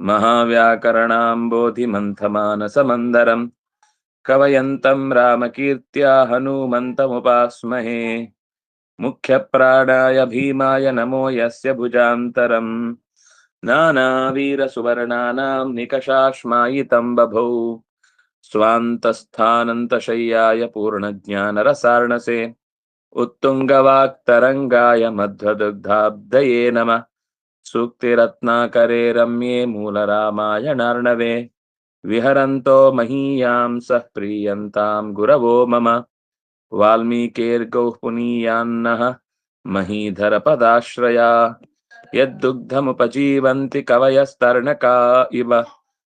महाव्याकरणाम्बोधिमन्थमानसमन्दरम् कवयन्तं रामकीर्त्या हनूमन्तमुपास्महे। मुख्यप्राणाय भीमाय नमो यस्य भुजान्तरम् नानावीरसुवर्णानां निकषाश्मायितं बभौ स्वान्तस्थानन्तशय्याय पूर्णज्ञानरसार्णसे उत्तुङ्गवाक्तरङ्गाय मध्वदुग्धाब्धये नमः। सूक्तिरत्नाकरे रम्ये मूलरामायणार्णवे विहरन्तो महीयां सः प्रीयन्तां गुरवो मम वाल्मीकिर्गौः पुनीयान्नः महीधरपदाश्रया यद्दुग्धमुपजीवन्ति कवयस्तर्णका इव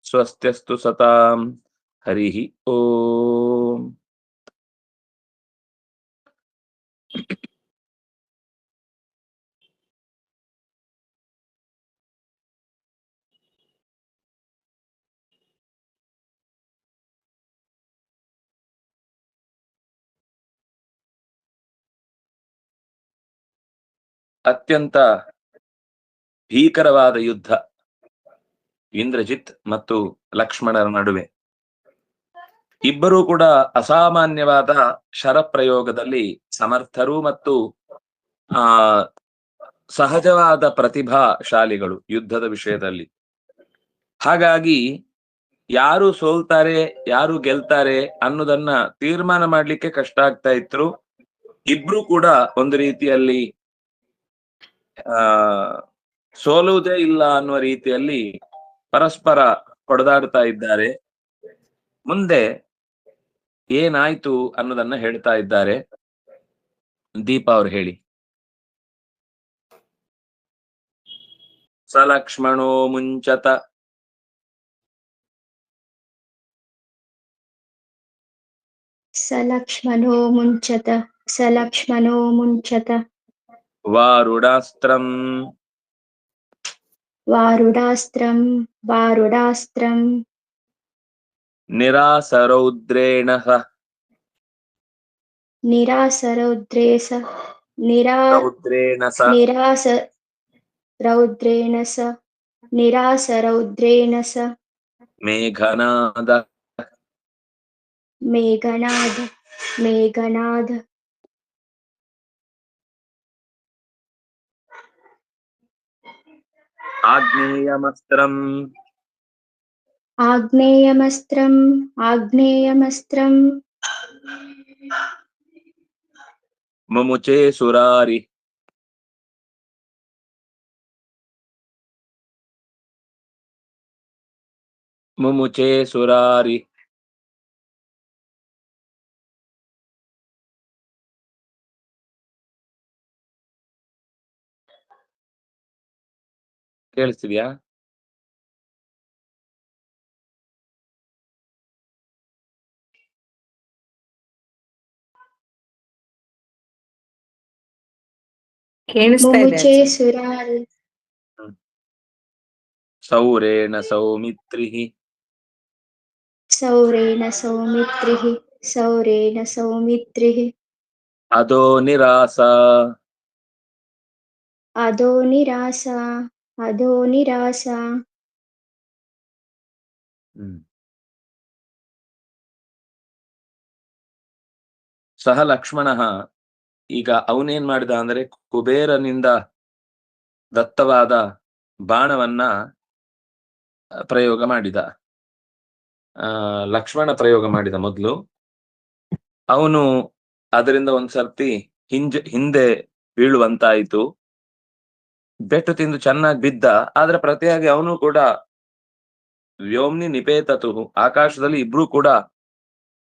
स्वस्त्यस्तु सतां हरिः ओम्। ಅತ್ಯಂತ ಭೀಕರವಾದ ಯುದ್ಧ ಇಂದ್ರಜಿತ್ ಮತ್ತು ಲಕ್ಷ್ಮಣರ ನಡುವೆ. ಇಬ್ಬರೂ ಕೂಡ ಅಸಾಮಾನ್ಯವಾದ ಶರಪ್ರಯೋಗದಲ್ಲಿ ಸಮರ್ಥರು ಮತ್ತು ಸಹಜವಾದ ಪ್ರತಿಭಾಶಾಲಿಗಳು ಯುದ್ಧದ ವಿಷಯದಲ್ಲಿ. ಹಾಗಾಗಿ ಯಾರು ಸೋಲ್ತಾರೆ ಯಾರು ಗೆಲ್ತಾರೆ ಅನ್ನೋದನ್ನ ತೀರ್ಮಾನ ಮಾಡ್ಲಿಕ್ಕೆ ಕಷ್ಟ ಆಗ್ತಾ ಇತ್ತು. ಇಬ್ರು ಕೂಡ ಒಂದು ರೀತಿಯಲ್ಲಿ ಸೋಲುವುದೇ ಇಲ್ಲ ಅನ್ನುವ ರೀತಿಯಲ್ಲಿ ಪರಸ್ಪರ ಹೊಡೆದಾಡ್ತಾ ಇದ್ದಾರೆ. ಮುಂದೆ ಏನಾಯ್ತು ಅನ್ನೋದನ್ನ ಹೇಳ್ತಾ ಇದ್ದಾರೆ. ದೀಪಾ ಅವ್ರು ಹೇಳಿ. ಸಲಕ್ಷ್ಮಣೋ ಮುಂಚತ ಸಲಕ್ಷ್ಮಣೋ ಮುಂಚತ ವಾರುಡಾಸ್ತ್ರಂ ನಿರಾಸರೌದ್ರೇಣ ಮೇಘನಾದ ಆಗ್ನೇಯಮಸ್ತ್ರಂ ಮುಮುಚೇ ಸುರಾರಿ ಕೇಳಿಸ್ತಿದ್ಯಾ? ಸೌರೇಣ ಸೌಮಿತ್ರಿಃ ಅದೋ ನಿರಾಸ ಸಹ ಲಕ್ಷ್ಮಣ. ಈಗ ಅವನೇನ್ ಮಾಡಿದ ಅಂದ್ರೆ ಕುಬೇರನಿಂದ ದತ್ತವಾದ ಬಾಣವನ್ನ ಪ್ರಯೋಗ ಮಾಡಿದ. ಲಕ್ಷ್ಮಣ ಪ್ರಯೋಗ ಮಾಡಿದ ಮೊದಲು. ಅವನು ಅದರಿಂದ ಒಂದ್ಸರ್ತಿ ಹಿಂದೆ ಬೀಳುವಂತಾಯಿತು. ಬೆಟ್ಟು ತಿಂದು ಚೆನ್ನಾಗಿ ಬಿದ್ದ. ಆದ್ರೆ ಪ್ರತಿಯಾಗಿ ಅವನು ಕೂಡ ವ್ಯೋಮ್ನಿ ನಿಪೇತತು, ಆಕಾಶದಲ್ಲಿ ಇಬ್ರು ಕೂಡ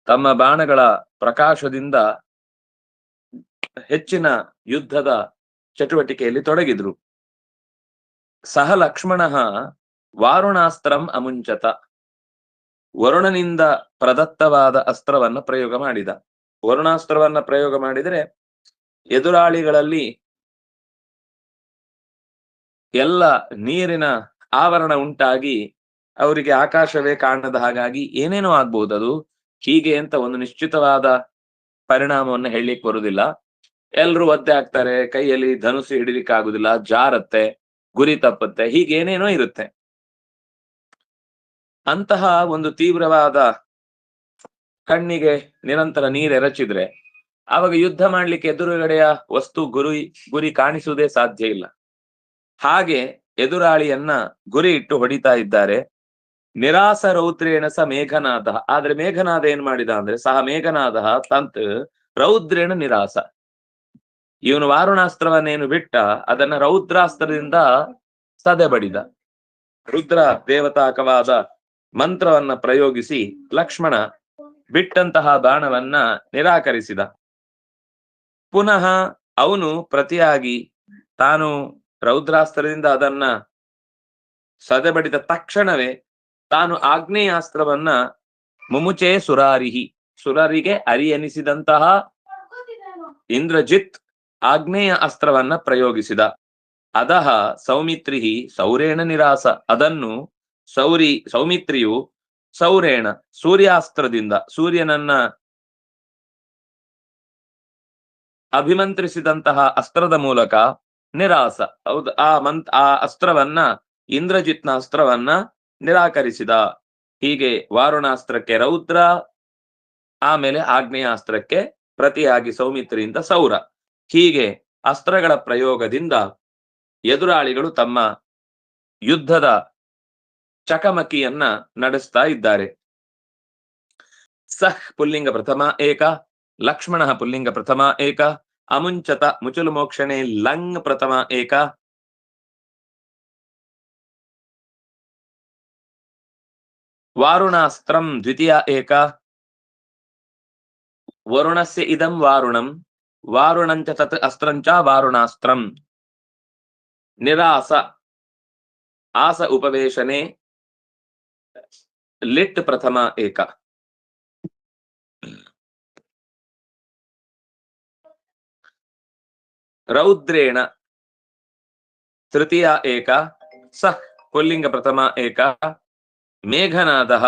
ತಮ್ಮ ಬಾಣಗಳ ಪ್ರಕಾಶದಿಂದ ಹೆಚ್ಚಿನ ಯುದ್ಧದ ಚಟುವಟಿಕೆಯಲ್ಲಿ ತೊಡಗಿದ್ರು. ಸಹ ಲಕ್ಷ್ಮಣ ವಾರುಣಾಸ್ತ್ರಂ ಅಮುಂಚತ, ವರುಣನಿಂದ ಪ್ರದತ್ತವಾದ ಅಸ್ತ್ರವನ್ನ ಪ್ರಯೋಗ ಮಾಡಿದ. ವರುಣಾಸ್ತ್ರವನ್ನ ಪ್ರಯೋಗ ಮಾಡಿದರೆ ಎದುರಾಳಿಗಳಲ್ಲಿ ಎಲ್ಲ ನೀರಿನ ಆವರಣ ಉಂಟಾಗಿ ಅವರಿಗೆ ಆಕಾಶವೇ ಕಾಣದ ಹಾಗಾಗಿ ಏನೇನೋ ಆಗ್ಬಹುದು. ಅದು ಹೀಗೆ ಅಂತ ಒಂದು ನಿಶ್ಚಿತವಾದ ಪರಿಣಾಮವನ್ನು ಹೇಳಲಿಕ್ಕೆ ಬರುವುದಿಲ್ಲ. ಎಲ್ರು ಒದ್ದೆ ಆಗ್ತಾರೆ, ಕೈಯಲ್ಲಿ ಧನುಸು ಹಿಡಿಲಿಕ್ಕೆ ಆಗುದಿಲ್ಲ, ಜಾರತ್ತೆ, ಗುರಿ ತಪ್ಪತ್ತೆ, ಹೀಗೇನೇನೋ ಇರುತ್ತೆ. ಅಂತಹ ಒಂದು ತೀವ್ರವಾದ ಕಣ್ಣಿಗೆ ನಿರಂತರ ನೀರೆರಚಿದ್ರೆ ಆವಾಗ ಯುದ್ಧ ಮಾಡ್ಲಿಕ್ಕೆ ಎದುರುಗಡೆಯ ವಸ್ತು ಗುರಿ ಕಾಣಿಸುವುದೇ ಸಾಧ್ಯ ಇಲ್ಲ. ಹಾಗೆ ಎದುರಾಳಿಯನ್ನ ಗುರಿ ಇಟ್ಟು ಹೊಡಿತಾ ಇದ್ದಾರೆ. ನಿರಾಸ ರೌದ್ರೇಣ ಸ ಮೇಘನಾದ. ಆದ್ರೆ ಮೇಘನಾದ ಏನ್ ಮಾಡಿದ ಅಂದ್ರೆ ಸಹ ಮೇಘನಾದ ತಂತ್ ರೌದ್ರೇಣ ನಿರಾಸ. ಇವನು ವಾರುಣಾಸ್ತ್ರವನ್ನೇನು ಬಿಟ್ಟ ಅದನ್ನ ರೌದ್ರಾಸ್ತ್ರದಿಂದ ಸದೆ ಬಡಿದ. ರುದ್ರ ದೇವತಾಕವಾದ ಮಂತ್ರವನ್ನ ಪ್ರಯೋಗಿಸಿ ಲಕ್ಷ್ಮಣ ಬಿಟ್ಟಂತಹ ಬಾಣವನ್ನ ನಿರಾಕರಿಸಿದ. ಪುನಃ ಅವನು ಪ್ರತಿಯಾಗಿ ತಾನು ರೌದ್ರಾಸ್ತ್ರದಿಂದ ಅದನ್ನ ಸದೆ ಬಡಿದ ತಕ್ಷಣವೇ ತಾನು ಆಗ್ನೇಯಾಸ್ತ್ರವನ್ನ ಮುಮುಚೆ ಸುರಾರಿಹಿ, ಸುರರಿಗೆ ಅರಿ ಎನಿಸಿದಂತಹ ಇಂದ್ರಜಿತ್ ಆಗ್ನೇಯ ಅಸ್ತ್ರವನ್ನ ಪ್ರಯೋಗಿಸಿದ. ಅದಹ ಸೌಮಿತ್ರಿ ಸೌರೇಣ ನಿರಾಸ. ಅದನ್ನು ಸೌಮಿತ್ರಿಯು ಸೌರೇಣ ಸೂರ್ಯಾಸ್ತ್ರದಿಂದ, ಸೂರ್ಯನನ್ನ ಅಭಿಮಂತ್ರಿಸಿದಂತಹ ಅಸ್ತ್ರದ ಮೂಲಕ ನಿರಾಸ, ಹೌದು, ಆ ಅಸ್ತ್ರವನ್ನ ಇಂದ್ರಜಿತ್ನ ಅಸ್ತ್ರವನ್ನ ನಿರಾಕರಿಸಿದ. ಹೀಗೆ ವಾರುಣಾಸ್ತ್ರಕ್ಕೆ ರೌದ್ರ, ಆಮೇಲೆ ಆಗ್ನೇಯಾಸ್ತ್ರಕ್ಕೆ ಪ್ರತಿಯಾಗಿ ಸೌಮಿತ್ರಿಯಿಂದ ಸೌರ. ಹೀಗೆ ಅಸ್ತ್ರಗಳ ಪ್ರಯೋಗದಿಂದ ಎದುರಾಳಿಗಳು ತಮ್ಮ ಯುದ್ಧದ ಚಕಮಕಿಯನ್ನ ನಡೆಸ್ತಾ ಇದ್ದಾರೆ. ಸಹ್ ಪುಲ್ಲಿಂಗ ಪ್ರಥಮ ಏಕ, ಲಕ್ಷ್ಮಣ ಪುಲ್ಲಿಂಗ ಪ್ರಥಮ ಏಕ, ಅಮುಂಚತ ಮುಚುಲು ಮೋಕ್ಷಣೆ ಲಂಗ್ ಪ್ರಥಮ ಏಕ, ವಾರುಣಾಸ್ತ್ರಂ ದ್ವಿತೀಯ ಏಕ, ವರುಣಸ್ಯ ಇದಂ ವಾರುಣಂ, ವಾರುಣಂಚ ತತ್ ಅಸ್ತ್ರಂಚ ವಾರುಣಾಸ್ತ್ರಂ, ನಿರಾಸ ಆಸ ಉಪವೇಶನೆ ಲಿಟ್ ಪ್ರಥಮ ಏಕ. ರೌದ್ರೇಣ ತೃತೀಯ ಏಕ, ಸಹ್ ಪುಲ್ಲಿಂಗ ಪ್ರಥಮ ಏಕ, ಮೇಘನಾದಃ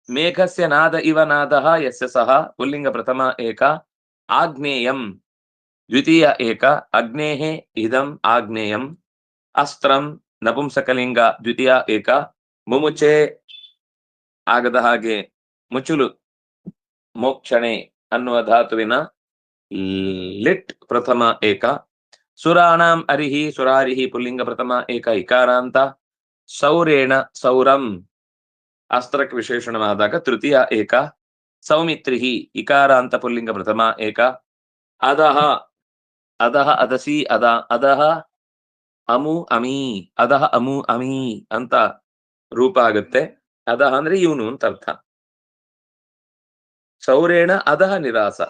ಮೇಘಸ್ಯ ನಾದ ಇವ ನಾದಃ ಯಸ್ಯ ಸಹ ಪುಲ್ಲಿಂಗ ಪ್ರಥಮ ಏಕ, ಆಗ್ನೇಯಂ ದ್ವಿತೀಯ ಏಕ, ಅಗ್ನೇಃ ಇದಂ ಆಗ್ನೇಯಂ, ಅಸ್ತ್ರಂ ನಪುಂಸಕಲಿಂಗ ದ್ವಿತೀಯ ಏಕ, ಮುಮುಚೆ ಆಗದ ಹಾಗೆ ಮುಚುಲು ಮೋಕ್ಷಣೆ ಅನ್ನುವ ಧಾತುವಿನ ಲಿಟ್ ಪ್ರಥಮ ಏಕ, ಸುರಾಣಾಂ ಅರಿಹಿ ಸುರಾರಿಹಿ ಪುಲ್ಲಿಂಗ ಪ್ರಥಮ ಏಕ ಇಕಾರಾಂತ, ಸೌರೇಣ ಸೌರಂ ಅಸ್ತ್ರಕ್ಕೆ ವಿಶೇಷಣವಾದಾಗ ತೃತೀಯ ಏಕ, ಸೌಮಿತ್ರಿಹಿ ಇಕಾರಾಂತ ಪುಲ್ಲಿಂಗ ಪ್ರಥಮ ಏಕ, ಅದಹ ಅದಹ ಅದಸಿ ಅದ ಅದಹ ಅಮು ಅಮೀ, ಅದಹ ಅಮು ಅಮೀ ಅಂತ ರೂಪ ಆಗುತ್ತೆ. ಅದಹ ಅಂದ್ರೆ ಇವನು ಅಂತ ಅರ್ಥ. ಸೌರೇಣ ಅದಹ ನಿರಾಸ,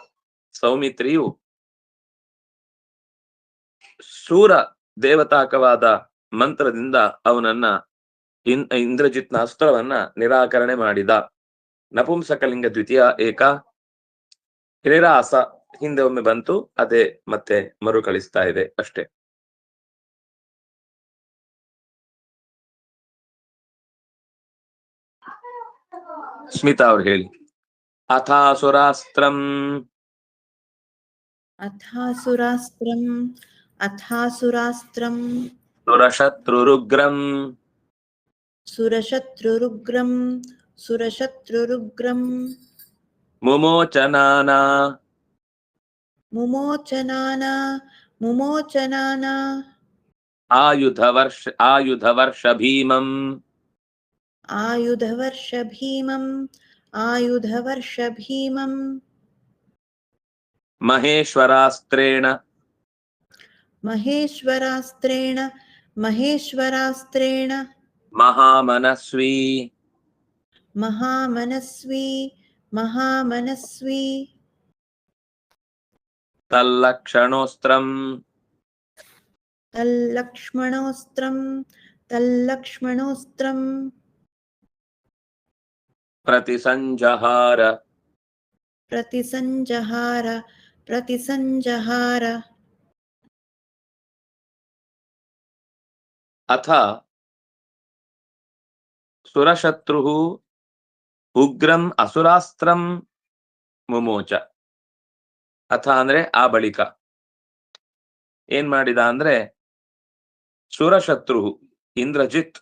ಸೌಮಿತ್ರಿಯು ಸೂರ ದೇವತಾಕವಾದ ಮಂತ್ರದಿಂದ ಅವನನ್ನ ಇಂದ್ರಜಿತ್ನ ಅಸ್ತ್ರವನ್ನ ನಿರಾಕರಣೆ ಮಾಡಿದ. ನಪುಂಸಕಲಿಂಗ ದ್ವಿತೀಯ ಏಕ, ನಿರಾಸ ಹಿಂದೆ ಒಮ್ಮೆ ಬಂತು, ಅದೇ ಮತ್ತೆ ಮರುಕಳಿಸ್ತಾ ಇದೆ ಅಷ್ಟೇ. ಸ್ಮಿತಾ ಅವ್ರು ಹೇಳಿ. ಅಥಾಸುರಾಸ್ತ್ರಂ ಅಥಾಸುರಾಸ್ತ್ರಂ ಅಥಾಸುರಾಸ್ತ್ರಂ ಸುರಶತ್ರುರುಗ್ರಂ ಸುರಶತ್ರುರುಗ್ರಂ ಸುರಶತ್ರುರುಗ್ರಂ ಮುಮೋಚನಾನ ಮುಮೋಚನಾನ ಮುಮೋಚನಾನ ಆಯುಧವರ್ಷ ಭೀಮಂ ಆಯುಧವರ್ಷ ಭೀಮಂ ಆಯುಧವರ್ಷ ಭೀಮಂ ಮಹೇಶ್ವರಾಸ್ತ್ರೇಣ ಮಹೇಶ್ವರಾಸ್ತ್ರೇಣ ಮಹೇಶ್ವರಾಸ್ತ್ರೇಣ ಮಹಾಮನಸ್ವಿ ಮಹಾಮನಸ್ವಿ ಮಹಾಮನಸ್ವಿ ತಲ್ಲಕ್ಷಣೋಸ್ತ್ರಂ ತಲ್ಲಕ್ಷ್ಮಣೋಸ್ತ್ರಂ ತಲ್ಲಕ್ಷ್ಮಣೋಸ್ತ್ರಂ ಪ್ರತಿಸಂಜಹಾರ ಪ್ರತಿಸಂಜಹಾರ ಪ್ರತಿಸಂಜಹಾರ ಅಥ ಸುರಶತ್ರು ಉಗ್ರಂ ಅಸುರಾಸ್ತ್ರಂ ಮುಮೋಚ. ಅಥ ಅಂದ್ರೆ ಆ ಬಳಿಕ ಏನ್ ಮಾಡಿದ ಅಂದ್ರೆ ಸುರಶತ್ರು ಇಂದ್ರಜಿತ್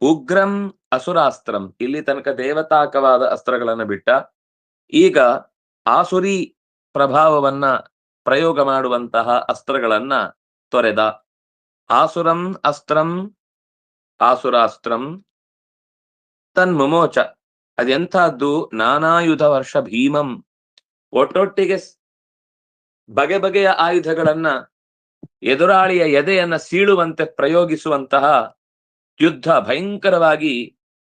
ಉಗ್ರಂ ಅಸುರಾಸ್ತ್ರಂ, ಇಲ್ಲಿ ತನಕ ದೇವತಾಕವಾದ ಅಸ್ತ್ರಗಳನ್ನ ಬಿಟ್ಟ, ಈಗ ಆಸುರಿ ಪ್ರಭಾವವನ್ನ ಪ್ರಯೋಗ ಮಾಡುವಂತಹ ಅಸ್ತ್ರಗಳನ್ನ ತೊರೆದ. ಆಸುರಂ ಅಸ್ತ್ರಂ ಆಸುರಾಸ್ತ್ರಂ ತನ್ಮುಮೋಚ, ಅದೆಂಥದ್ದು, ನಾನಾಯುಧ ವರ್ಷ ಭೀಮಂ, ಒಟ್ಟೊಟ್ಟಿಗೆ ಬಗೆ ಬಗೆಯ ಆಯುಧಗಳನ್ನ ಎದುರಾಳಿಯ ಎದೆಯನ್ನ ಸೀಳುವಂತೆ ಪ್ರಯೋಗಿಸುವಂತಹ ಯುದ್ಧ ಭಯಂಕರವಾಗಿ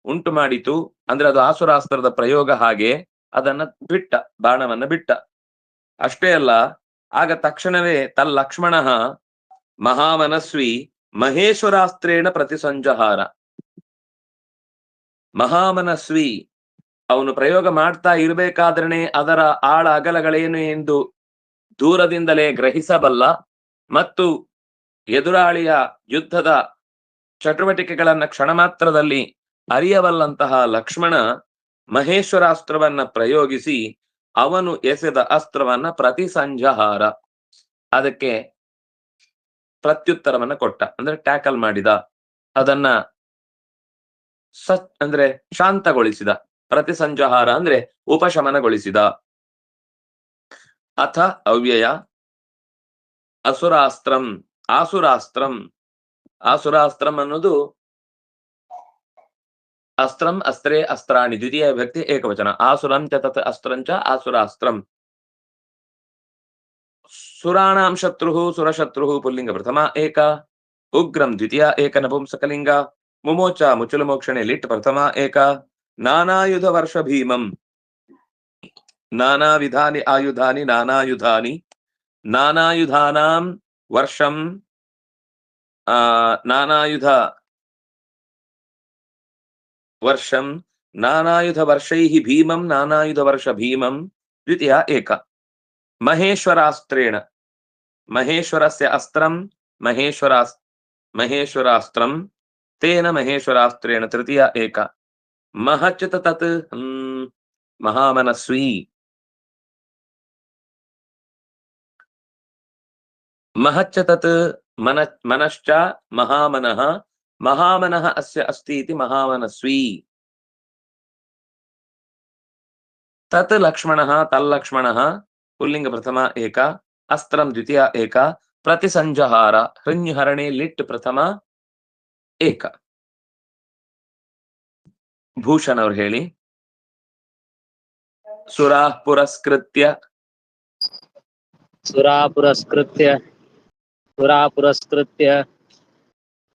ಉಂಟು ಮಾಡಿತು. ಅಂದ್ರೆ ಅದು ಆಸುರಾಸ್ತ್ರದ ಪ್ರಯೋಗ. ಹಾಗೆ ಅದನ್ನ ಬಿಟ್ಟ, ಬಾಣವನ್ನ ಬಿಟ್ಟ. ಅಷ್ಟೇ ಅಲ್ಲ, ಆಗ ತಕ್ಷಣವೇ ತಲ್ಲಕ್ಷ್ಮಣ ಮಹಾಮನಸ್ವಿ ಮಹೇಶ್ವರಾಸ್ತ್ರೇಣ ಪ್ರತಿಸಂಜಹಾರ. ಮಹಾಮನಸ್ವಿ, ಅವನು ಪ್ರಯೋಗ ಮಾಡ್ತಾ ಇರಬೇಕಾದ್ರೇನೆ ಅದರ ಆಳ ಅಗಲಗಳೇನು ಎಂದು ದೂರದಿಂದಲೇ ಗ್ರಹಿಸಬಲ್ಲ ಮತ್ತು ಎದುರಾಳಿಯ ಯುದ್ಧದ ಚಟುವಟಿಕೆಗಳನ್ನ ಕ್ಷಣ ಮಾತ್ರದಲ್ಲಿ ಅರಿಯಬಲ್ಲಂತಹ ಲಕ್ಷ್ಮಣ ಮಹೇಶ್ವರಾಸ್ತ್ರವನ್ನ ಪ್ರಯೋಗಿಸಿ ಅವನು ಎಸೆದ ಅಸ್ತ್ರವನ್ನ ಪ್ರತಿಸಂಜಹಾರ, ಅದಕ್ಕೆ ಪ್ರತ್ಯುತ್ತರವನ್ನ ಕೊಟ್ಟ, ಅಂದ್ರೆ ಟ್ಯಾಕಲ್ ಮಾಡಿದ, ಅದನ್ನ ಅಂದ್ರೆ ಶಾಂತಗೊಳಿಸಿದ. ಪ್ರತಿಸಂಜಹಾರ ಅಂದ್ರೆ ಉಪಶಮನಗೊಳಿಸಿದ. ಅಥ ಅವ್ಯಯ ಅಸುರಾಸ್ತ್ರಂ ಆಸುರಾಸ್ತ್ರಂ. ಆಸುರಾಸ್ತ್ರಂ ಅನ್ನೋದು ಅಸ್ತ್ರಂ ಅಸ್ತ್ರೇ ಅಸ್ತ್ರಾಣಿ ದ್ವಿತೀಯ ವಿಭಕ್ತಿ ಏಕವಚನ. ಆಸುರಂ ಚ ತತ್ ಅಸ್ತ್ರಂಚ ಆಸುರಾಸ್ತ್ರಂ. ಸುರಾಣಾಂ ಶತ್ರು ಸುರಶತ್ರು ಪುಲ್ಲಿಂಗ ಪ್ರಥಮ ಏಕ, ಉಗ್ರಂ ದ್ವಿತೀಯ ಏಕ ನಪುಂಸಕಲಿಂಗ, ಮುಮೋಚ ಮುಚುಲಮೋಕ್ಷಣೆ ಲಿಟ್ ಪ್ರಥಮ ಏಕ, ನಾನಾಯುಧ ವರ್ಷ ಭೀಮಂ, ನಾನಾ ವಿಧಾನಿ ಆಯುಧಾನಿ ನಾನಾಯುಧಾನಿ, ನಾನಾಯುಧಾನಾಂ ವರ್ಷಂ ನಾನಾಯುಧ ವರ್ಷಂ ನಾನಾಯುಧ ವರ್ಷೈಃ ಭೀಮಂ ನಾನಾಯುಧ ವರ್ಷ ಭೀಮಂ ದ್ವಿತೀಯ ಏಕ. ಮಹೇಶ್ವರಾಸ್ತ್ರೇಣ, ಮಹೇಶ್ವರಸ್ಯ ಅಸ್ತ್ರಂ ಮಹೇಶ್ವರಾಸ್ತ್ರಂ ತೇನ ಮಹೇಶ್ವರಾಸ್ತ್ರೇಣ ತೃತೀಯ ಏಕ. ಮಹಚ್ಚ ತತ್ ಮಹಾಮನಸ್ವಿ, ಮಹಚ್ಚ ತತ್ ಮನಶ್ಚ ಮಹಾಮನಃ, ಮಹಾಮನಃ ಅಸ್ಯ ಅಸ್ತಿ ಇತಿ ಮಹಾಮನಸ್ವಿ. ತತ್ ಲಕ್ಷ್ಮಣಃ ತಲ್ಲಕ್ಷ್ಮಣಃ ಪುಲ್ಲಿಂಗ ಪ್ರಥಮ ಏಕ, ಅಸ್ತ್ರಂ ದ್ವಿತೀಯ ಏಕ, ಪ್ರತಿಸಂಜಹಾರ ಹೃನ್ಯಹರಣೆ ಲಿಟ್ ಪ್ರಥಮ ಏಕ. ಭೂಷಣ್ ಅವ್ರು ಹೇಳಿ. ಸುರಾ ಪುರಸ್ಕೃತ್ಯ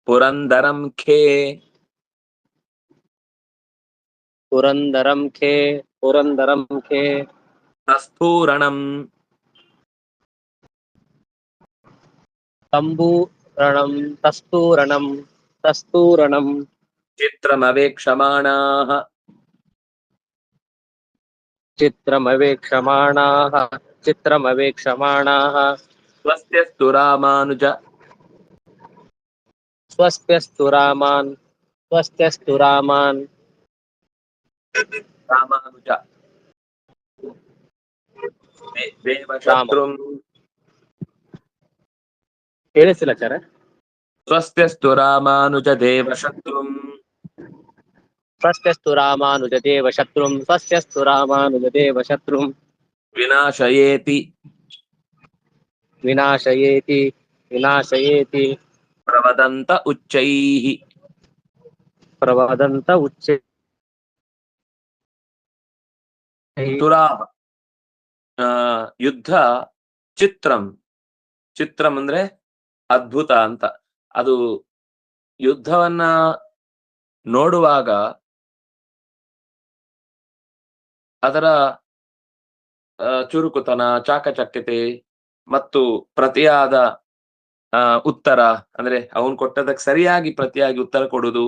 ಪುರಂದರಂ ಖೇ ತಸ್ಫೂರಣಂ ಚಿತ್ರಮವೇಕ್ಷಮಾಣಾಃ ಸ್ವಸ್ತ್ಯಸ್ತು ರಾಮಾನುಜ ರಾಮಾನುಜ ದೇವಶತ್ರುಂ ಕೇಳಿಸಿಲ್ಲ ಸರ್. ಸ್ವಸ್ತ್ಯಸ್ತು ರಾಮಾನುಜ ದೇವಶತ್ರುಂ ವಿನಾಶಯೇತಿ ಪ್ರವದಂತ ಉಚ್ಚೈಃ. ತುರಾಮ ಯುದ್ಧ, ಚಿತ್ರಂ ಚಿತ್ರಂ ಅಂದ್ರೆ ಅದ್ಭುತ ಅಂತ. ಅದು ಯುದ್ಧವನ್ನ ನೋಡುವಾಗ ಅದರ ಚುರುಕುತನ, ಚಾಕಚಕ್ಯತೆ ಮತ್ತು ಪ್ರತಿಯಾದ ಉತ್ತರ, ಅಂದ್ರೆ ಅವನ್ ಕೊಟ್ಟದಕ್ಕೆ ಸರಿಯಾಗಿ ಪ್ರತಿಯಾಗಿ ಉತ್ತರ ಕೊಡುದು,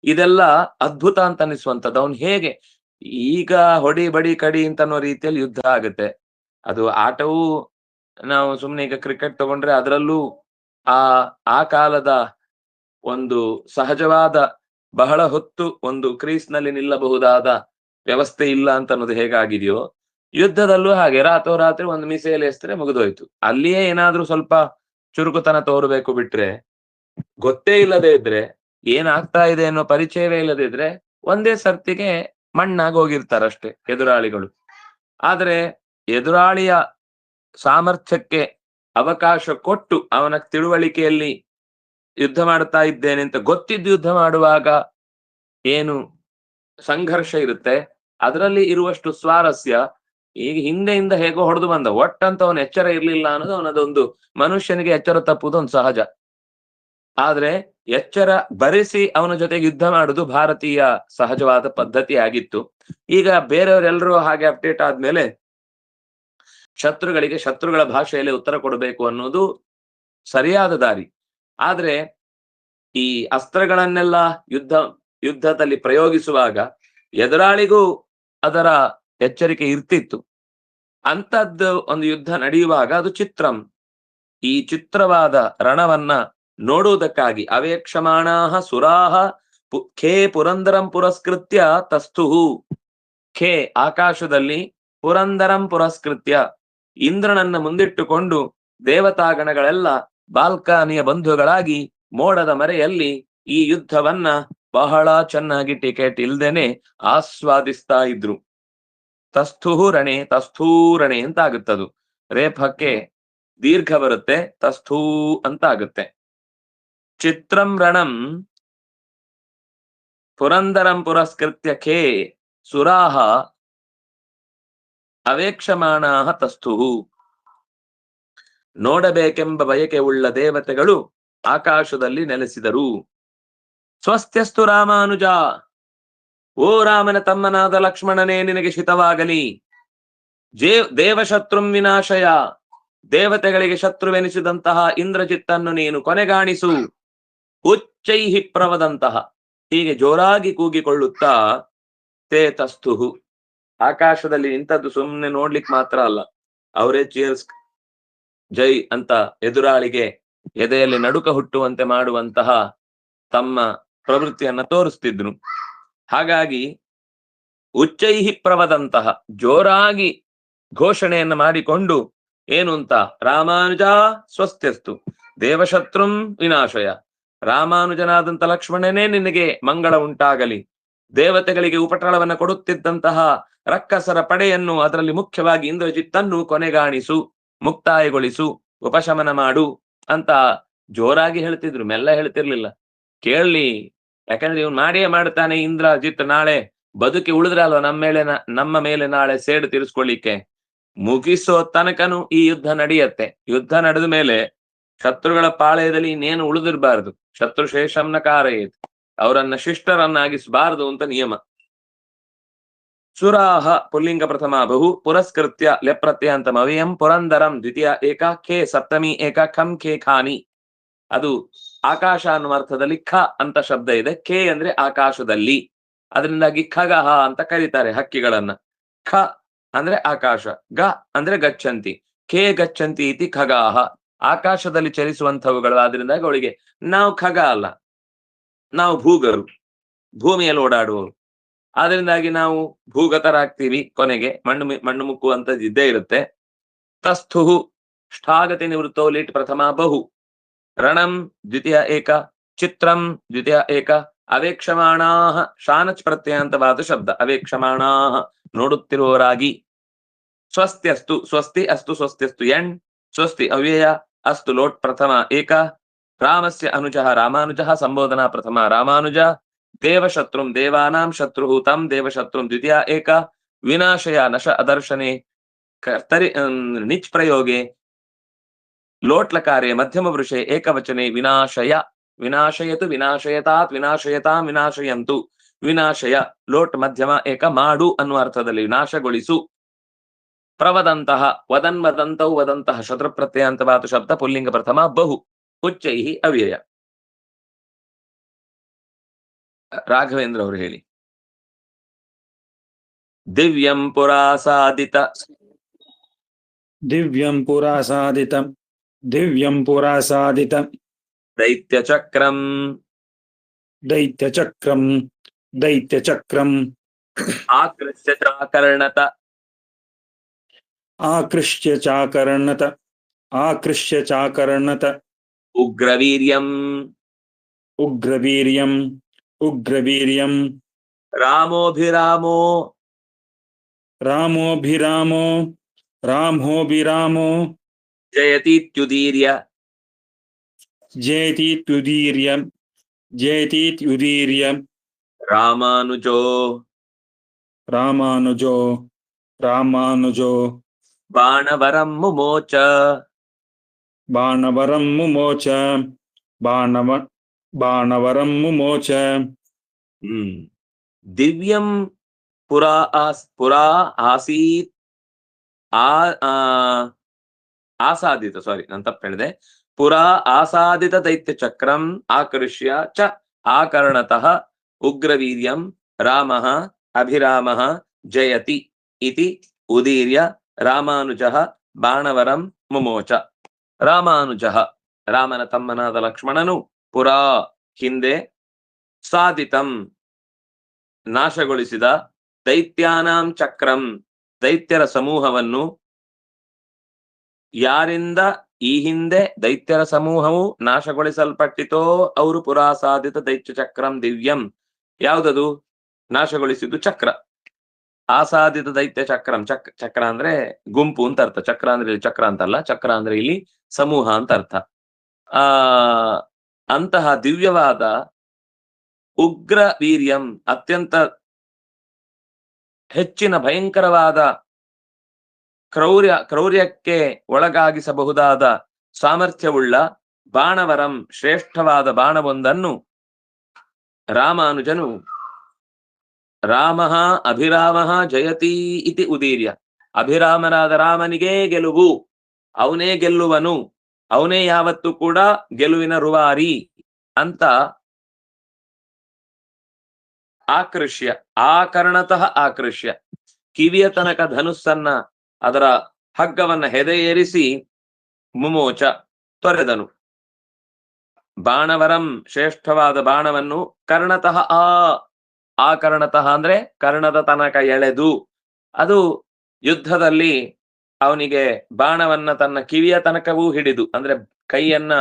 ಇದೆಲ್ಲ ಅದ್ಭುತ ಅಂತ ಅನಿಸುವಂಥದ್ದು. ಅವನ್ ಹೇಗೆ ಈಗ ಹೊಡಿ ಬಡಿ ಕಡಿ ಅಂತ ಅನ್ನೋ ರೀತಿಯಲ್ಲಿ ಯುದ್ಧ ಆಗುತ್ತೆ. ಅದು ಆಟವೂ ನಾವು ಸುಮ್ನೆ ಈಗ ಕ್ರಿಕೆಟ್ ತಗೊಂಡ್ರೆ ಅದರಲ್ಲೂ ಆ ಕಾಲದ ಒಂದು ಸಹಜವಾದ ಬಹಳ ಹೊತ್ತು ಒಂದು ಕ್ರೀಸ್ ನಲ್ಲಿ ನಿಲ್ಲಬಹುದಾದ ವ್ಯವಸ್ಥೆ ಇಲ್ಲ ಅಂತ ಅನ್ನೋದು ಹೇಗಾಗಿದೆಯೋ, ಯುದ್ಧದಲ್ಲೂ ಹಾಗೆ ರಾತ್ರೋರಾತ್ರಿ ಒಂದು ಮಿಸೈಲ್ ಎಸ್ತರೆ ಮುಗಿದೋಯ್ತು. ಅಲ್ಲಿಯೇ ಏನಾದ್ರೂ ಸ್ವಲ್ಪ ಚುರುಕುತನ ತೋರ್ಬೇಕು ಬಿಟ್ರೆ, ಗೊತ್ತೇ ಇಲ್ಲದೆ ಇದ್ರೆ ಏನಾಗ್ತಾ ಇದೆ ಅನ್ನೋ ಪರಿಚಯವೇ ಇಲ್ಲದಿದ್ರೆ ಒಂದೇ ಸರ್ತಿಗೆ ಮಣ್ಣಾಗಿ ಹೋಗಿರ್ತಾರಷ್ಟೇ ಎದುರಾಳಿಗಳು. ಆದ್ರೆ ಎದುರಾಳಿಯ ಸಾಮರ್ಥ್ಯಕ್ಕೆ ಅವಕಾಶ ಕೊಟ್ಟು ಅವನ ತಿಳುವಳಿಕೆಯಲ್ಲಿ ಯುದ್ಧ ಮಾಡ್ತಾ ಇದ್ದೇನೆ ಅಂತ ಗೊತ್ತಿದ್ದು ಯುದ್ಧ ಮಾಡುವಾಗ ಏನು ಸಂಘರ್ಷ ಇರುತ್ತೆ, ಅದರಲ್ಲಿ ಇರುವಷ್ಟು ಸ್ವಾರಸ್ಯ ಈಗ ಹಿಂದೆಯಿಂದ ಹೇಗೋ ಹೊಡೆದು ಬಂದ ಒಟ್ಟಂತ ಅವನ ಎಚ್ಚರ ಇರ್ಲಿಲ್ಲ ಅನ್ನೋದು ಅವನದೊಂದು, ಮನುಷ್ಯನಿಗೆ ಎಚ್ಚರ ತಪ್ಪುದು ಒಂದು ಸಹಜ. ಆದ್ರೆ ಎಚ್ಚರ ಬರೆಸಿ ಅವನ ಜೊತೆಗೆ ಯುದ್ಧ ಮಾಡುದು ಭಾರತೀಯ ಸಹಜವಾದ ಪದ್ಧತಿ ಆಗಿತ್ತು. ಈಗ ಬೇರೆಯವರೆಲ್ಲರೂ ಹಾಗೆ ಅಪ್ಡೇಟ್ ಆದ್ಮೇಲೆ ಶತ್ರುಗಳಿಗೆ ಶತ್ರುಗಳ ಭಾಷೆಯಲ್ಲಿ ಉತ್ತರ ಕೊಡಬೇಕು ಅನ್ನೋದು ಸರಿಯಾದ ದಾರಿ. ಆದ್ರೆ ಈ ಅಸ್ತ್ರಗಳನ್ನೆಲ್ಲ ಯುದ್ಧದಲ್ಲಿ ಪ್ರಯೋಗಿಸುವಾಗ ಎದುರಾಳಿಗೂ ಅದರ ಎಚ್ಚರಿಕೆ ಇರ್ತಿತ್ತು. ಅಂತದ್ದು ಒಂದು ಯುದ್ಧ ನಡೆಯುವಾಗ ಅದು ಚಿತ್ರಂ, ಈ ಚಿತ್ರವಾದ ರಣವನ್ನ ನೋಡುವುದಕ್ಕಾಗಿ ಅವೇಕ್ಷಮಾಣಾಹ ಸುರಾಹ ಖೇ ಪುರಂದರಂ ಪುರಸ್ಕೃತ್ಯ ತಸ್ಥುಹು. ಖೇ ಆಕಾಶದಲ್ಲಿ, ಪುರಂದರಂ ಪುರಸ್ಕೃತ್ಯ ಇಂದ್ರನನ್ನ ಮುಂದಿಟ್ಟುಕೊಂಡು ದೇವತಾಗಣಗಳೆಲ್ಲ ಬಾಲ್ಕನಿಯ ಬಂಧುಗಳಾಗಿ ಮೋಡದ ಮರೆಯಲ್ಲಿ ಈ ಯುದ್ಧವನ್ನ ಬಹಳ ಚೆನ್ನಾಗಿ ಟಿಕೆಟ್ ಇಲ್ದೇನೆ ಆಸ್ವಾದಿಸ್ತಾ ಇದ್ರು. ತಸ್ಥೂರಣೆ ತಸ್ಥೂರಣೆ ಅಂತ ಆಗುತ್ತದು, ರೇಫಕ್ಕೆ ದೀರ್ಘ ಬರುತ್ತೆ, ತಸ್ಥೂ ಅಂತ ಆಗುತ್ತೆ. ಚಿತ್ರಂ ರಣಂ ಪುರಂದರಂ ಪುರಸ್ಕೃತ್ಯ ಖೇ ಸುರಾಹ ಅವೇಕ್ಷಮಾಣಾಹ ತಸ್ಥುಹು. ನೋಡಬೇಕೆಂಬ ಬಯಕೆ ಉಳ್ಳ ದೇವತೆಗಳು ಆಕಾಶದಲ್ಲಿ ನೆಲೆಸಿದರು. ಸ್ವಸ್ತ್ಯಸ್ತು ರಾಮಾನುಜ, ಓ ರಾಮನ ತಮ್ಮನಾದ ಲಕ್ಷ್ಮಣನೇ ನಿನಗೆ ಶಿತವಾಗಲಿ. ದೇವಶತ್ರುಂ ವಿನಾಶಯ, ದೇವತೆಗಳಿಗೆ ಶತ್ರುವೆನಿಸಿದಂತಹ ಇಂದ್ರಜಿತ್ತನ್ನು ನೀನು ಕೊನೆಗಾಣಿಸು. ಉಚ್ಚೈಹಿ ಪ್ರವದಂತಹ, ಹೀಗೆ ಜೋರಾಗಿ ಕೂಗಿಕೊಳ್ಳುತ್ತಾ ತೇ ತಸ್ತುಹು, ಆಕಾಶದಲ್ಲಿ ನಿಂತದ್ದು ಸುಮ್ಮನೆ ನೋಡ್ಲಿಕ್ಕೆ ಮಾತ್ರ ಅಲ್ಲ, ಅವರೇ ಚೀರ್ಸ್ ಜೈ ಅಂತ ಎದುರಾಳಿಗೆ ಎದೆಯಲ್ಲಿ ನಡುಕ ಹುಟ್ಟುವಂತೆ ಮಾಡುವಂತಹ ತಮ್ಮ ಪ್ರವೃತ್ತಿಯನ್ನ ತೋರಿಸ್ತಿದ್ರು. ಹಾಗಾಗಿ ಉಚ್ಚೈಹಿ ಪ್ರವದಂತಹ, ಜೋರಾಗಿ ಘೋಷಣೆಯನ್ನ ಮಾಡಿಕೊಂಡು ಏನು ಅಂತ, ರಾಮಾನುಜ ಸ್ವಸ್ತ್ಯಸ್ತು ದೇವಶತ್ರುಂ ವಿನಾಶಯ, ರಾಮಾನುಜನಾದಂತ ಲಕ್ಷ್ಮಣನೇ ನಿನಗೆ ಮಂಗಳ ಉಂಟಾಗಲಿ. ದೇವತೆಗಳಿಗೆ ಉಪಟಳವನ್ನ ಕೊಡುತ್ತಿದ್ದಂತಹ ರಕ್ಕಸರ ಪಡೆಯನ್ನು, ಅದರಲ್ಲಿ ಮುಖ್ಯವಾಗಿ ಇಂದ್ರಜಿತ್ತನ್ನು ಕೊನೆಗಾಣಿಸು, ಮುಕ್ತಾಯಗೊಳಿಸು, ಉಪಶಮನ ಮಾಡು ಅಂತ ಜೋರಾಗಿ ಹೇಳ್ತಿದ್ರು, ಮೆಲ್ಲ ಹೇಳ್ತಿರ್ಲಿಲ್ಲ. ಕೇಳಲಿ, ಯಾಕಂದ್ರೆ ಇವನು ಮಾಡಿಯೇ ಮಾಡ್ತಾನೆ ಇಂದ್ರಜಿತ್, ನಾಳೆ ಬದುಕಿ ಉಳಿದ್ರೆ ಅಲ್ವಾ ನಮ್ಮ ಮೇಲೆ ನಾಳೆ ಸೇಡು ತೀರಿಸ್ಕೊಳ್ಳಿಕ್ಕೆ. ಮುಗಿಸೋ ತನಕನು ಈ ಯುದ್ಧ ನಡೆಯತ್ತೆ. ಯುದ್ಧ ನಡೆದ ಮೇಲೆ ಶತ್ರುಗಳ ಪಾಳೆಯದಲ್ಲಿ ಇನ್ನೇನು ಉಳಿದಿರಬಾರದು. ಶತ್ರು ಶೇಷಂನ ಕಾರಯೇತ್, ಅವರನ್ನ ಶಿಷ್ಟರನ್ನಾಗಿಸಬಾರದು ಅಂತ ನಿಯಮ. ಸುರಾಹ ಪುಲ್ಲಿಂಗ ಪ್ರಥಮ ಬಹು, ಪುರಸ್ಕೃತ್ಯ ಲೆಪ್ರತ್ಯಂತಮ ಅವ್ಯಯಂ, ಪುರಂದರಂ ದ್ವಿತೀಯ ಏಕ, ಖೇ ಸಪ್ತಮಿ ಏಕ, ಖಂ ಖೇ ಖಾನಿ. ಅದು ಆಕಾಶ ಅನ್ನುವ ಅರ್ಥದಲ್ಲಿ ಖ ಅಂತ ಶಬ್ದ ಇದೆ. ಖೇ ಅಂದ್ರೆ ಆಕಾಶದಲ್ಲಿ, ಅದರಿಂದಾಗಿ ಖಗಹ ಅಂತ ಕರೀತಾರೆ ಹಕ್ಕಿಗಳನ್ನ. ಖ ಅಂದ್ರೆ ಆಕಾಶ, ಗ ಅಂದ್ರೆ ಗಚ್ಚಂತಿ, ಖೇ ಗಚ್ಚಂತಿ ಇತಿ ಖಗಾಹ, ಆಕಾಶದಲ್ಲಿ ಚಲಿಸುವಂತವುಗಳು. ಆದ್ರಿಂದಾಗಿ ಅವಳಿಗೆ ನಾವು ಖಗ ಅಲ್ಲ, ನಾವು ಭೂಗರು, ಭೂಮಿಯಲ್ಲಿ ಓಡಾಡುವವರು. ಆದ್ರಿಂದಾಗಿ ನಾವು ಭೂಗತರಾಗ್ತೀವಿ, ಕೊನೆಗೆ ಮಣ್ಣು ಮುಕ್ಕುವಂತದ್ದು ಇದ್ದೇ ಇರುತ್ತೆ. ತಸ್ಥುಹು ಷ್ಠಾಗತಿ ನಿವೃತ್ತೋ ಲಿಟ್ ಪ್ರಥಮ ಬಹು, ರಣಂ ದ್ವಿತೀಯ ಏಕ, ಚಿತ್ರಂ ದ್ವಿತೀಯ ಏಕ, ಅವೇಕ್ಷಮಾಣಾಹ ಶಾನಚ್ ಪ್ರತ್ಯಂತವಾದ ಶಬ್ದ, ಅವೇಕ್ಷಮಾಣಾಹ ನೋಡುತ್ತಿರುವವರಾಗಿ. ಸ್ವಸ್ತ್ಯಸ್ತು ಸ್ವಸ್ತಿ ಅಸ್ತು ಸ್ವಸ್ತ್ಯಸ್ತು ಎಣ್, ಸ್ವಸ್ತಿ ಅವ್ಯಯ, ಅಸ್ತು ಲೋಟ್ ಪ್ರಥಮ ಏಕ, ರಾಮಸ್ಯ ಅನುಜಃ ರಾಮಾನುಜಃ ಸಂಬೋಧನಾ ಪ್ರಥಮ ರಾಮಾನುಜ, ದೇವಶತ್ರುಂ ದೇವಾನಾಂ ಶತ್ರು ತಂ ದೇವಶತ್ರುಂ ದ್ವಿತೀಯ ಏಕ, ವಿನಾಶಯ ನಶ ಅದರ್ಶನೆ ಕರ್ತರಿ ನಿಚ್ ಪ್ರಯೋಗೆ ಲೋಟ್ಲಕಾರೆ ಮಧ್ಯಮ ವೃಷೆ ಏಕವಚನೆ ವಿನಾಶಯ, ವಿನಾಶಯತು ವಿನಾಶಯತಾತ್ ವಿನಾಶಯತಾಂ ವಿನಾಶಯಂತು, ವಿನಾಶಯ ಲೋಟ್ ಮಧ್ಯಮ ಏಕ, ಮಾಡು ಅನ್ನುವ ಅರ್ಥದಲ್ಲಿ ವಿನಾಶಗೊಳಿಸು. ಪ್ರವದಂತಹ ವದನ್ ವದಂತೌ ವದಂತಹ ಶತ್ರು ಪ್ರತ್ಯಂತವಾದ ಶಬ್ದ ಪುಲ್ಲಿಂಗ ಪ್ರಥಮ ಬಹು, ಉಚ್ಚೈಹಿ ಅವ್ಯಯ. ರಾಘವೇಂದ್ರ ಅವರು ಹೇಳಿ. ದಿವ್ಯಂ ಪುರಾಸಾದಿತ, ದಿವ್ಯಂ ಪುರಾಸಾದಿತ, ದಿವ್ಯಂ ಪುರಾಸಾದಿತ, ದೈತ್ಯಚಕ್ರಂ, ದೈತ್ಯಚಕ್ರಂ, ದೈತ್ಯಚಕ್ರಂ, ಆಕೃಷ್ಯ ಚಾಕರ್ಣತ, ಆಕೃಷ್ಯ ಚಾಕರ್ಣತ, ಆಕೃಷ್ಯ ಚಾಕರ್ಣತ, ಉಗ್ರವೀರ್ಯಂ, ಉಗ್ರವೀರ್ಯಂ ಉಗ್ರವೀರ್ಯಂ ರಾಮೋಭಿರಾಮೋ ರಾಮೋಭಿರಾಮೋ ರಾಮೋಭಿರಾಮೋ ಜಯತೀತ್ಯುದೀರ್ಯ ಜಯತೀತ್ಯುದೀರ್ಯಂ ಜಯತೀತ್ಯುದೀರ್ಯಂ ರಾಮಾನುಜೋ ರಾಮಾನುಜೋ ರಾಮಾನುಜೋ ಬಾಣವರಂ ಮುಮೋಚ ಬಾಣವರಂ ಮುಮೋಚ ಬಾಣವರಂ ಮುಮೋಚ. ದಿವ್ಯಂ ಪುರಾ ಆಸೀತ್ ಆಸಾದಿತ ಸಾರಿ ನಾನು ತಪ್ಪು ಹೇಳಿದೆ. ಪುರಾ ಆಸಾದಿತ ದೈತ್ಯ ಚಕ್ರಂ ಆಕರ್ಷ್ಯ ಚ ಆಕರ್ಣತಃ ಉಗ್ರವೀರ್ಯಂ ರಾಮಃ ಅಭಿರಾಮಃ ಜಯತಿ ಇತಿ ಉದೀರ್ಯ ರಾಮಾನುಜಃ ಬಾಣವರಂ ಮುಮೋಚ. ರಾಮಾನುಜಃ ರಾಮನ ತಮ್ಮನಾದ ಲಕ್ಷ್ಮಣನು ಪುರಾ ಹಿಂದೆ ಸಾಧಿತಂ ನಾಶಗೊಳಿಸಿದ ದೈತ್ಯಾನಾಂ ಚಕ್ರಂ ದೈತ್ಯರ ಸಮೂಹವನ್ನು ಯಾರಿಂದ ಈ ಹಿಂದೆ ದೈತ್ಯರ ಸಮೂಹವು ನಾಶಗೊಳಿಸಲ್ಪಟ್ಟಿತೋ ಅವರು ಪುರಾಸಾಧಿತ ದೈತ್ಯ ಚಕ್ರಂ ದಿವ್ಯಂ ಯಾವುದದು ನಾಶಗೊಳಿಸಿದ್ದು ಚಕ್ರ. ಆಸಾದಿತ ದೈತ್ಯ ಚಕ್ರಂ ಚಕ್ರ ಅಂದ್ರೆ ಗುಂಪು ಅಂತ ಅರ್ಥ. ಚಕ್ರ ಅಂದ್ರೆ ಇಲ್ಲಿ ಚಕ್ರ ಅಂತಲ್ಲ, ಚಕ್ರ ಅಂದ್ರೆ ಇಲ್ಲಿ ಸಮೂಹ ಅಂತ ಅರ್ಥ. ಅಂತಹ ದಿವ್ಯವಾದ ಉಗ್ರ ವೀರ್ಯಂ ಅತ್ಯಂತ ಹೆಚ್ಚಿನ ಭಯಂಕರವಾದ ಕ್ರೌರ್ಯಕ್ಕೆ ಒಳಗಾಗಿಸಬಹುದಾದ ಸಾಮರ್ಥ್ಯವುಳ್ಳ ಬಾಣವರಂ ಶ್ರೇಷ್ಠವಾದ ಬಾಣವೊಂದನ್ನು ರಾಮಾನುಜನು ರಾಮಃ ಅಭಿರಾಮಃ ಜಯತಿ ಇತಿ ಉದೀರ್ಯ ಅಭಿರಾಮನಾದ ರಾಮನಿಗೇ ಗೆಲುವು, ಅವನೇ ಗೆಲ್ಲುವನು, ಅವನೇ ಯಾವತ್ತೂ ಕೂಡ ಗೆಲುವಿನ ರೂವಾರಿ ಅಂತ ಆಕೃಷ್ಯ ಆಕರ್ಣತಃ ಆಕೃಷ್ಯ ಕಿವಿಯ ತನಕ ಧನುಸ್ಸನ್ನ ಅದರ ಹಗ್ಗವನ್ನ ಹೆದೆಯೇರಿಸಿ ಮುಮೋಚ ತೊರೆದನು. ಬಾಣವರಂ ಶ್ರೇಷ್ಠವಾದ ಬಾಣವನ್ನು ಕರ್ಣತಃ ಆಕರ್ಣತಃ ಅಂದ್ರೆ ಕರ್ಣದ ತನಕ ಎಳೆದು, ಅದು ಯುದ್ಧದಲ್ಲಿ ಅವನಿಗೆ ಬಾಣವನ್ನ ತನ್ನ ಕಿವಿಯ ತನಕವೂ ಹಿಡಿದು ಅಂದ್ರೆ ಕೈಯನ್ನ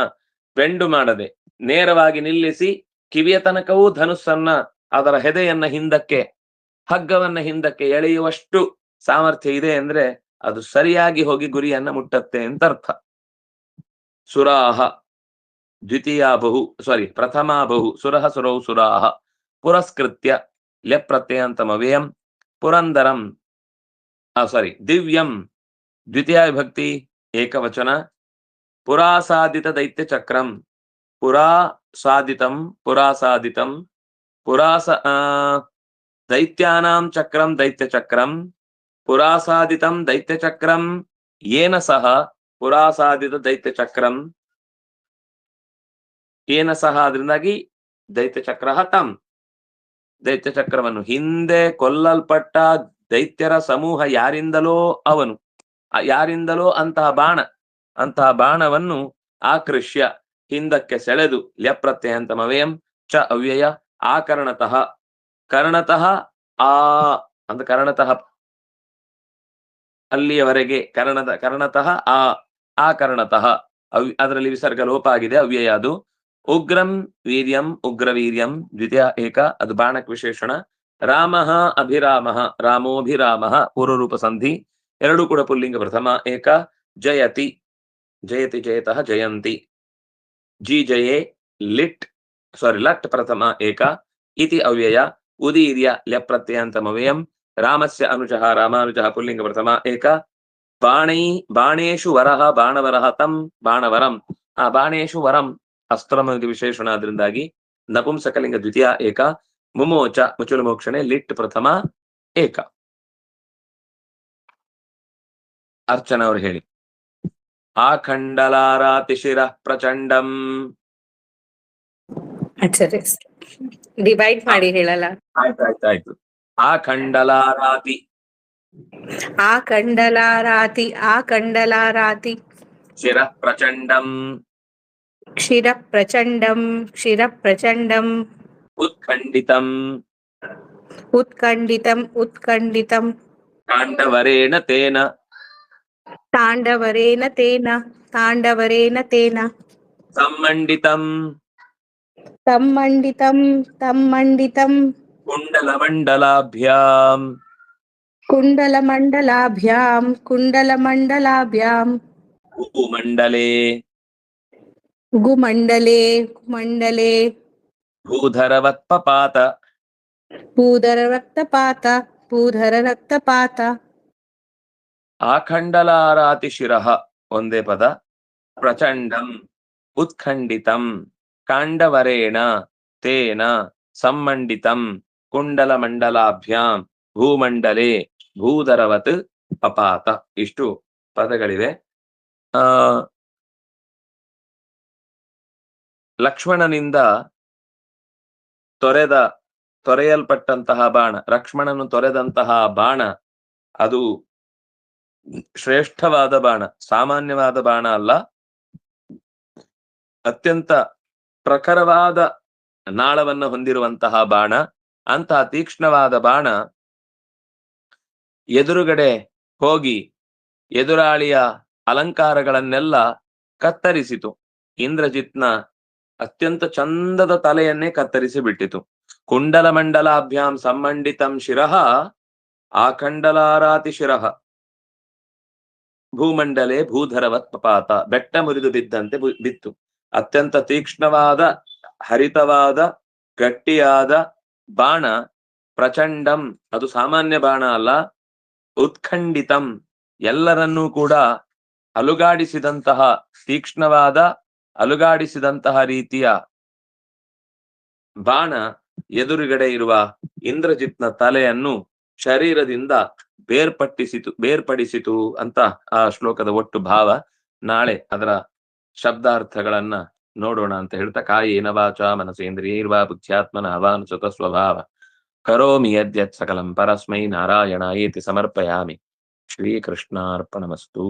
ಬೆಂಡು ಮಾಡದೆ ನೇರವಾಗಿ ನಿಲ್ಲಿಸಿ ಕಿವಿಯ ತನಕವೂ ಧನುಸ್ಸನ್ನ ಅದರ ಹೆದೆಯನ್ನ ಹಿಂದಕ್ಕೆ ಹಗ್ಗವನ್ನ ಹಿಂದಕ್ಕೆ ಎಳೆಯುವಷ್ಟು ಸಾಮರ್ಥ್ಯ ಇದೆ ಅಂದ್ರೆ ಅದು ಸರಿಯಾಗಿ ಹೋಗಿ ಗುರಿಯನ್ನ ಮುಟ್ಟತ್ತೆ ಅಂತ ಅರ್ಥ. ಸುರಾಹ ಪ್ರಥಮಾ ಬಹು ಸುರಹ ಸುರೌ ಸುರಾಹ ಪುರಸ್ಕೃತ್ಯ ಲೆಪ್ರತ್ಯಯಂತಮವ್ಯಯಂ ಪುರಂದರಂ ದಿವ್ಯಂ ದ್ವಿತೀಯ ವಿಭಕ್ತಿ ಏಕವಚನ. ಪುರಾಸಾದಿತ ದೈತ್ಯ ಚಕ್ರಂ ಪುರಾಸಾದಿತಂ ದೈತ್ಯಾನಾಂ ಚಕ್ರಂ ದೈತ್ಯ ಚಕ್ರಂ ಪುರಾಸಾದಿತಂ ದೈತ್ಯ ಚಕ್ರಂ ಯೇನ ಸಹ ಪುರಾಸಾದಿತ ದೈತ್ಯ ಚಕ್ರಂ ಯೇನ ಸಹ ಅದರಿಂದಾಗಿ ದೈತ್ಯ ಚಕ್ರ ತಂ ದೈತ್ಯ ಚಕ್ರವನ್ನು ಹಿಂದೆ ಕೊಲ್ಲಲ್ಪಟ್ಟ ದೈತ್ಯರ ಸಮೂಹ ಯಾರಿಂದಲೋ ಅಂತಹ ಬಾಣವನ್ನು ಆಕೃಷ್ಯ ಹಿಂದಕ್ಕೆ ಸೆಳೆದು ಲ್ಯಪ್ರತ್ಯಯಂತಮವ್ಯಯಂ ಚ ಅವ್ಯಯ ಆಕರ್ಣತಃ ಕರ್ಣತಃ ಕರ್ಣತಃ ಅಲ್ಲಿಯವರೆಗೆ ಕರ್ಣತಃ ಆಕರ್ಣತಃ ಅದರಲ್ಲಿ ವಿಸರ್ಗ ಲೋಪ ಆಗಿದೆ, ಅವ್ಯಯ ಅದು. ಉಗ್ರಂ ವೀರ್ಯಂ ಉಗ್ರವೀರ್ಯಂ ದ್ವಿತೀಯ ಏಕ ಅದು ಬಾಣಕ್ ವಿಶೇಷಣ. ರಾಮಃ ಅಭಿರಾಮಃ ರಾಮೋಭಿರಾಮಃ ಪೂರ್ವರೂಪ ಸಂಧಿ ಎರಡು ಕೂಡ ಪುಲ್ಲಿಂಗ ಪ್ರಥಮ ಏಕ. ಜಯತಿ ಜಯತಃ ಜಯಂತಿ ಜಯೇ ಲಟ್ ಪ್ರಥಮ ಏಕ ಇತಿ ಅವ್ಯಯ ಉದೀರ್ಯ ಲ್ಯಪ್ರತ್ಯಯಂತಮವ್ಯಯಂ ರಾಮಸ್ಯ ಅನುಜಃ ರಾಮಾನುಜಃ ಪುಲ್ಲಿಂಗ ಪ್ರಥಮ ಏಕ. ಬಾಣೇಶು ವರಹ ಬಾಣವರಹ ತಂ ಬಾಣವರಂ ಬಾಣೇಶು ವರಂ ಅಸ್ತ್ರಮಿಗೆ ವಿಶೇಷಣ ಅದರಿಂದಾಗಿ ನಪುಂಸಕಲಿಂಗ ದ್ವಿತೀಯ ಏಕ. ಮುಮೋಚ ಮುಚುಲು ಮೋಕ್ಷಣೆ ಲಿಟ್ ಪ್ರಥಮ ಏಕ. ಅರ್ಚನಾ ಅವರು ಹೇಳಿ. ಆಖಂಡಲಾರಾತಿ ಶಿರ ಪ್ರಚಂಡಂ. ಡಿವೈಡ್ ಮಾಡಿ ಹೇಳಲ್ಲ. ಆಯ್ತು. ಆಖಂಡಲಾರಾತಿ ಶಿರ ಪ್ರಚಂಡಂ ಉತ್ಖಂಡಿತಂ ತಾಂಡವರೇಣ ತೇನ ಸಂಮಂಡಿತಂ ತಮ್ಮಂಡಿತಂ ತಮ್ಮಂಡಿತಂ ಕುಂಡಲಮಂಡಲಾಭ್ಯಾಂ ಕುಂಡಲಮಂಡಲಾಭ್ಯಾಂ ಕುಂಡಲಮಂಡಲಾಭ್ಯಾಂ ಭೂಮಂಡಲೇ ಗುಮಂಡಲೇ ಮಂಡಲೇ ಭೂಧರವತ್ಪಪಾತ ಭೂಧರ ರಕ್ತಪಾತ ಭೂಧರ ರಕ್ತಪಾತ ಆಖಂಡಲಾರಾತಿ ಶಿರಃ ಒಂದೇ ಪದ ಪ್ರಚಂಡಂ ಉತ್ಖಂಡಿತಂ ಕಾಂಡವರೇಣ ತೇನ ಸಮ್ಮಂಡಿತಂ ಕುಂಡಲಮಂಡಲಾಭ್ಯಾಂ ಭೂಮಂಡಲೇ ಭೂಧರವತ್ ಪಪಾತ. ಇಷ್ಟು ಪದಗಳಿವೆ. ಲಕ್ಷ್ಮಣನಿಂದ ತೊರೆಯಲ್ಪಟ್ಟಂತಹ ಬಾಣ, ಲಕ್ಷ್ಮಣನು ತೊರೆದಂತಹ ಬಾಣ ಅದು ಶ್ರೇಷ್ಠವಾದ ಬಾಣ, ಸಾಮಾನ್ಯವಾದ ಬಾಣ ಅಲ್ಲ, ಅತ್ಯಂತ ಪ್ರಖರವಾದ ನಾಳವನ್ನು ಹೊಂದಿರುವಂತಹ ಬಾಣ. ಅಂತಹ ತೀಕ್ಷ್ಣವಾದ ಬಾಣ ಎದುರುಗಡೆ ಹೋಗಿ ಎದುರಾಳಿಯ ಅಲಂಕಾರಗಳನ್ನೆಲ್ಲ ಕತ್ತರಿಸಿತು. ಇಂದ್ರಜಿತ್ನ ಅತ್ಯಂತ ಚಂದದ ತಲೆಯನ್ನೇ ಕತ್ತರಿಸಿ ಬಿಟ್ಟಿತು. ಕುಂಡಲಮಂಡಲಾಭ್ಯಾಂ ಸಮ್ಮಂಡಿತಂ ಶಿರಃ ಆಖಂಡಲಾರಾತಿ ಶಿರಃ ಭೂಮಂಡಲೇ ಭೂಧರವತ್ ಪಪಾತ. ಬೆಟ್ಟ ಮುರಿದು ಬಿದ್ದಂತೆ ಬಿತ್ತು. ಅತ್ಯಂತ ತೀಕ್ಷ್ಣವಾದ, ಹರಿತವಾದ, ಗಟ್ಟಿಯಾದ ಬಾಣ. ಪ್ರಚಂಡಂ, ಅದು ಸಾಮಾನ್ಯ ಬಾಣ ಅಲ್ಲ. ಉತ್ಖಂಡಿತಂ, ಎಲ್ಲರನ್ನೂ ಕೂಡ ಅಲುಗಾಡಿಸಿದಂತಹ ತೀಕ್ಷ್ಣವಾದ, ಅಲುಗಾಡಿಸಿದಂತಹ ರೀತಿಯ ಬಾಣ ಎದುರುಗಡೆ ಇರುವ ಇಂದ್ರಜಿತ್ನ ತಲೆಯನ್ನು ಶರೀರದಿಂದ ಬೇರ್ಪಡಿಸಿತು ಅಂತ ಆ ಶ್ಲೋಕದ ಒಟ್ಟು ಭಾವ. ನಾಳೆ ಅದರ ಶಬ್ದಾರ್ಥಗಳನ್ನ ನೋಡೋಣ ಅಂತ ಹೇಳ್ತಾ, ಕಾಯೇನ ವಾಚಾ ಮನಸೇಂದ್ರಿಯೈರ್ವಾ ಬುದ್ಧ್ಯಾತ್ಮನ ಅವಾನುಸೃತ ಸ್ವಭಾವ ಕರೋಮಿ ಯದ್ಯತ್ ಸಕಲಂ ಪರಸ್ಮೈ ನಾರಾಯಣಾಯೇತಿ ಸಮರ್ಪಯಾಮಿ. ಶ್ರೀಕೃಷ್ಣಾರ್ಪಣಮಸ್ತು.